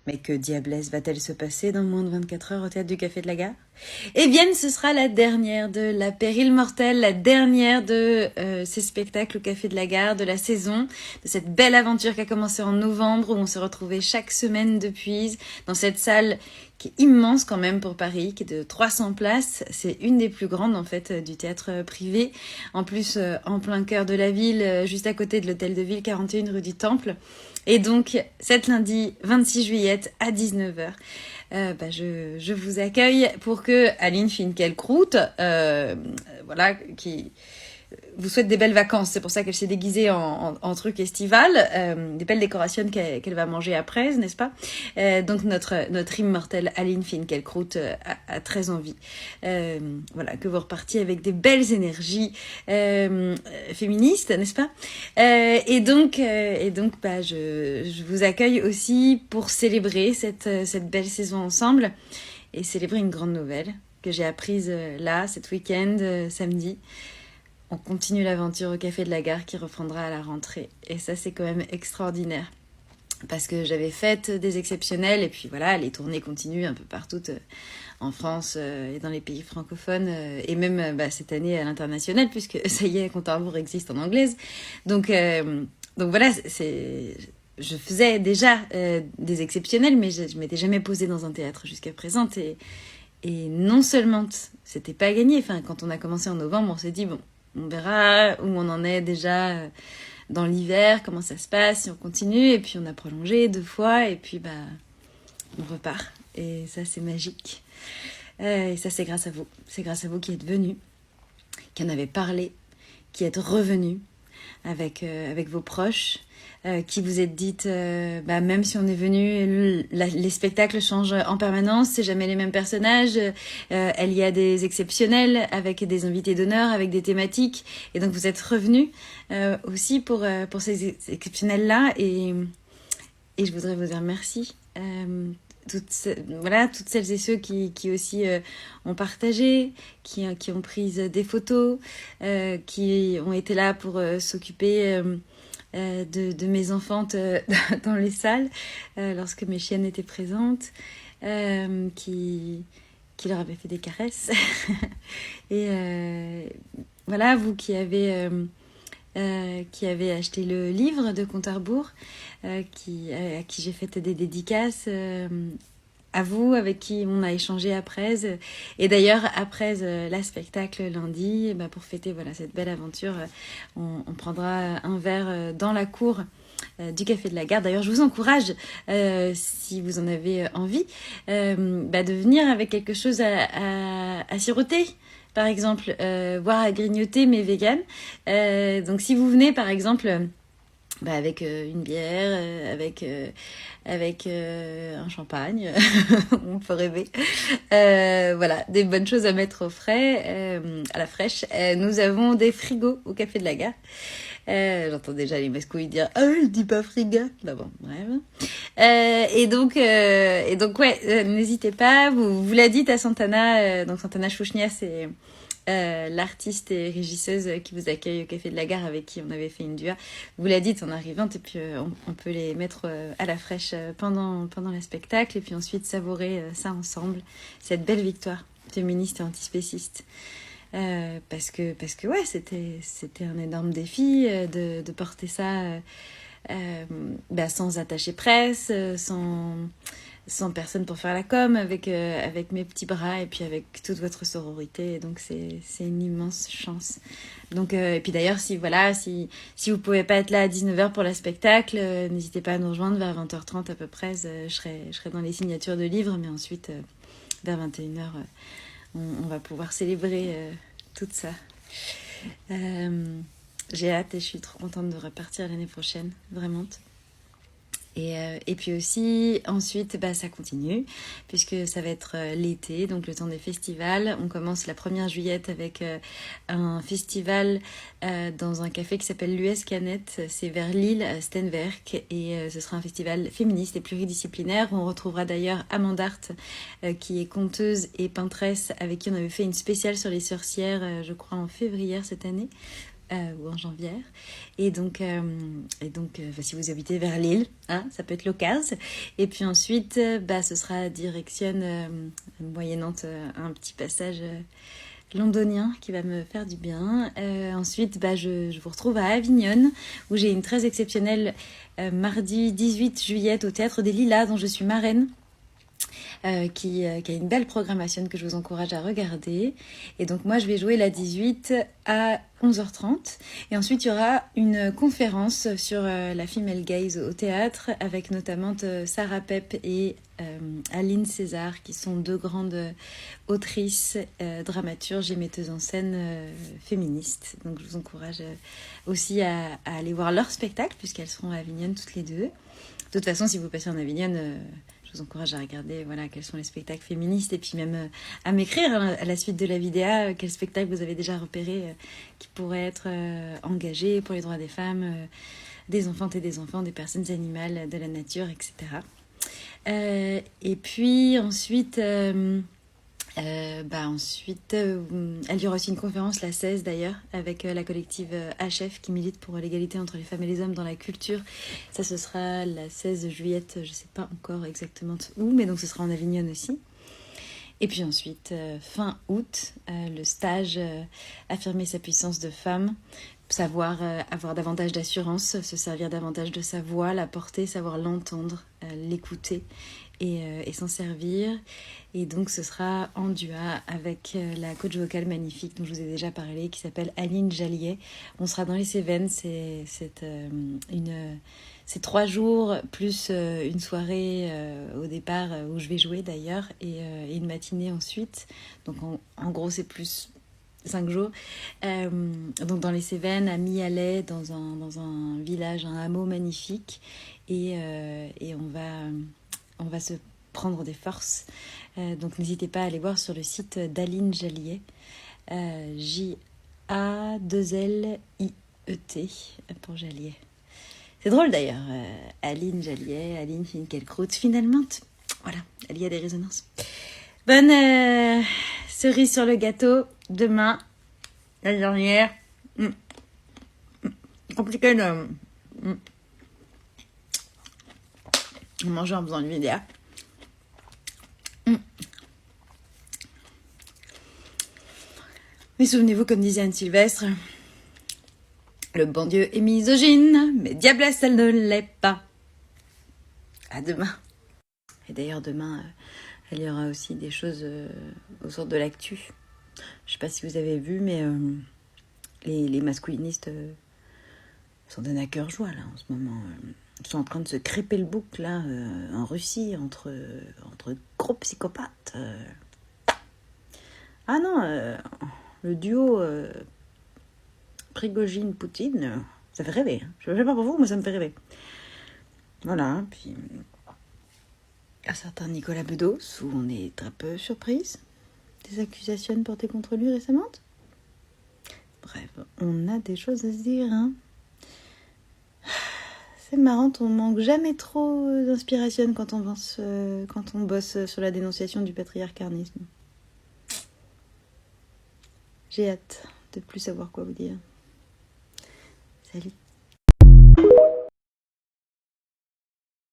Mais que diablesse va-t-elle se passer dans moins de 24 heures au théâtre du Café de la Gare? Eh bien, ce sera la dernière de La Pérille Mortelle, la dernière de ces spectacles au Café de la Gare, de la saison, de cette belle aventure qui a commencé en novembre, où on s'est retrouvés chaque semaine depuis, dans cette salle qui est immense quand même pour Paris, qui est de 300 places. C'est une des plus grandes en fait du théâtre privé. En plus, en plein cœur de la ville, juste à côté de l'hôtel de ville, 41 rue du Temple. Et donc, cet lundi 26 juillet à 19h, je vous accueille pour que Aline Finkielkraut, voilà, qui vous souhaite des belles vacances. C'est pour ça qu'elle s'est déguisée en truc estival, des belles décorations qu'elle va manger après, n'est-ce pas? Donc notre immortelle Aline Finkielkraut a très envie, voilà, que vous repartiez avec des belles énergies féministes, n'est-ce pas? Et donc, je vous accueille aussi pour célébrer cette belle saison ensemble et célébrer une grande nouvelle que j'ai apprise là, cet week-end, samedi. On continue l'aventure au Café de la Gare qui reprendra à la rentrée. Et ça, c'est quand même extraordinaire. Parce que j'avais fait des exceptionnels et puis voilà, les tournées continuent un peu partout en France et dans les pays francophones et même cette année à l'international puisque ça y est, Compte à rebours existe en anglaise. Donc voilà, je faisais déjà des exceptionnels mais je m'étais jamais posée dans un théâtre jusqu'à présent et non seulement c'était pas gagné. Enfin, quand on a commencé en novembre, on s'est dit bon, on verra où on en est déjà dans l'hiver, comment ça se passe, si on continue. Et puis on a prolongé 2 fois et puis on repart. Et ça, c'est magique. Et ça, c'est grâce à vous. C'est grâce à vous qui êtes venus, qui en avez parlé, qui êtes revenus avec vos proches, qui vous êtes dites, même si on est venu, les spectacles changent en permanence, c'est jamais les mêmes personnages, il y a des exceptionnels avec des invités d'honneur, avec des thématiques, et donc vous êtes revenus aussi pour ces exceptionnels-là, et je voudrais vous dire merci. Toutes celles et ceux qui aussi ont partagé, qui ont pris des photos, qui ont été là pour s'occuper de mes enfantes dans les salles lorsque mes chiennes étaient présentes, qui leur avaient fait des caresses. Et voilà, vous qui avez acheté le livre de Compte à rebours, à qui j'ai fait des dédicaces, à vous, avec qui on a échangé après. Et d'ailleurs, après la spectacle lundi, pour fêter cette belle aventure, on prendra un verre dans la cour du Café de la Gare. D'ailleurs, je vous encourage, si vous en avez envie, de venir avec quelque chose à siroter. Par exemple, voire à grignoter, mais vegan. Donc, si vous venez, par exemple, avec une bière, avec un champagne, on peut rêver. Voilà, des bonnes choses à mettre au frais, à la fraîche. Nous avons des frigos au Café de la Gare. J'entends déjà les mascouilles dire « Ah, je dis pas friga !» Bon, bref. Et donc ouais, n'hésitez pas. Vous la dites à Santana. Donc Santana Chouchnia, c'est l'artiste et régisseuse qui vous accueille au Café de la Gare, avec qui on avait fait une duo. Vous la dites en arrivant, et puis on peut les mettre à la fraîche pendant le spectacle, et puis ensuite savourer ça ensemble, cette belle victoire féministe et antispéciste. Parce que ouais, c'était un énorme défi de porter ça sans attaché presse, sans personne pour faire la com, avec mes petits bras et puis avec toute votre sororité. Et donc c'est une immense chance. Donc et puis d'ailleurs, si vous pouvez pas être là à 19h pour le spectacle, n'hésitez pas à nous rejoindre vers 20h30 à peu près. Je serai dans les signatures de livres, mais ensuite vers 21h on va pouvoir célébrer tout ça. J'ai hâte et je suis trop contente de repartir l'année prochaine, vraiment. Et puis aussi, ensuite, ça continue, puisque ça va être l'été, donc le temps des festivals. On commence la 1er juillet avec un festival dans un café qui s'appelle l'US Canette. C'est vers Lille, à Stenwerk, et ce sera un festival féministe et pluridisciplinaire. On retrouvera d'ailleurs Amanda Hart, qui est conteuse et peintresse, avec qui on avait fait une spéciale sur les sorcières, je crois en février cette année. ou en Janvière. Et donc, si vous habitez vers Lille, hein, ça peut être l'occasion. Et puis ensuite, ce sera direction, moyennant un petit passage londonien qui va me faire du bien. Ensuite, je vous retrouve à Avignon, où j'ai une très exceptionnelle mardi 18 juillet au Théâtre des Lilas, dont je suis marraine. Qui a une belle programmation que je vous encourage à regarder. Et donc moi, je vais jouer la 18 à 11h30. Et ensuite, il y aura une conférence sur la female gaze au théâtre, avec notamment Sarah Pep et Aline César, qui sont deux grandes autrices, dramaturges et metteuses en scène féministes. Donc je vous encourage aussi à aller voir leur spectacle, puisqu'elles seront à Avignon toutes les deux. De toute façon, si vous passez en Avignon, je vous encourage à regarder quels sont les spectacles féministes et puis même à m'écrire à la suite de la vidéo quel spectacle vous avez déjà repéré qui pourrait être engagé pour les droits des femmes, des enfantes et des enfants, des personnes animales, de la nature, etc. Et puis ensuite... il y aura aussi une conférence, la 16 d'ailleurs, avec la collective HF qui milite pour l'égalité entre les femmes et les hommes dans la culture. Ça, ce sera la 16 juillet, je ne sais pas encore exactement où, mais donc ce sera en Avignon aussi. Et puis ensuite, fin août, le stage Affirmer sa puissance de femme, savoir avoir davantage d'assurance, se servir davantage de sa voix, la porter, savoir l'entendre, l'écouter et s'en servir. Et donc ce sera en duo avec la coach vocale magnifique dont je vous ai déjà parlé, qui s'appelle Aline Jalliet. On sera dans les Cévennes, c'est 3 jours plus une soirée au départ où je vais jouer d'ailleurs et une matinée ensuite. Donc en gros c'est plus 5 jours. Donc dans les Cévennes, à Mi-Alais, dans un village, un hameau magnifique. Et on va se prendre des forces. Donc n'hésitez pas à aller voir sur le site d'Aline Jalliet, J-A-2-L-I-E-T pour Jalliet. C'est drôle d'ailleurs, Aline Jalliet, Aline Finkielkraut, finalement, voilà, il y a des résonances. Bonne cerise sur le gâteau, demain, la dernière. Compliqué de manger en faisant une vidéo. Mais souvenez-vous, comme disait Anne Sylvestre, le bon Dieu est misogyne, mais diablesse, elle ne l'est pas. À demain. Et d'ailleurs, demain, il y aura aussi des choses au sort de l'actu. Je sais pas si vous avez vu, mais les masculinistes s'en donnent à cœur joie, là, en ce moment. Ils sont en train de se crêper le bouc, là, en Russie, entre gros psychopathes. Ah non, le duo Prigogine-Poutine, ça fait rêver. Je ne sais pas pour vous, mais ça me fait rêver. Voilà, puis un certain Nicolas Bedos, où on est un peu surprise des accusations portées contre lui récemment. Bref, on a des choses à se dire, hein. C'est marrant, on manque jamais trop d'inspiration quand on bosse sur la dénonciation du patriarcanisme. J'ai hâte de plus savoir quoi vous dire. Salut.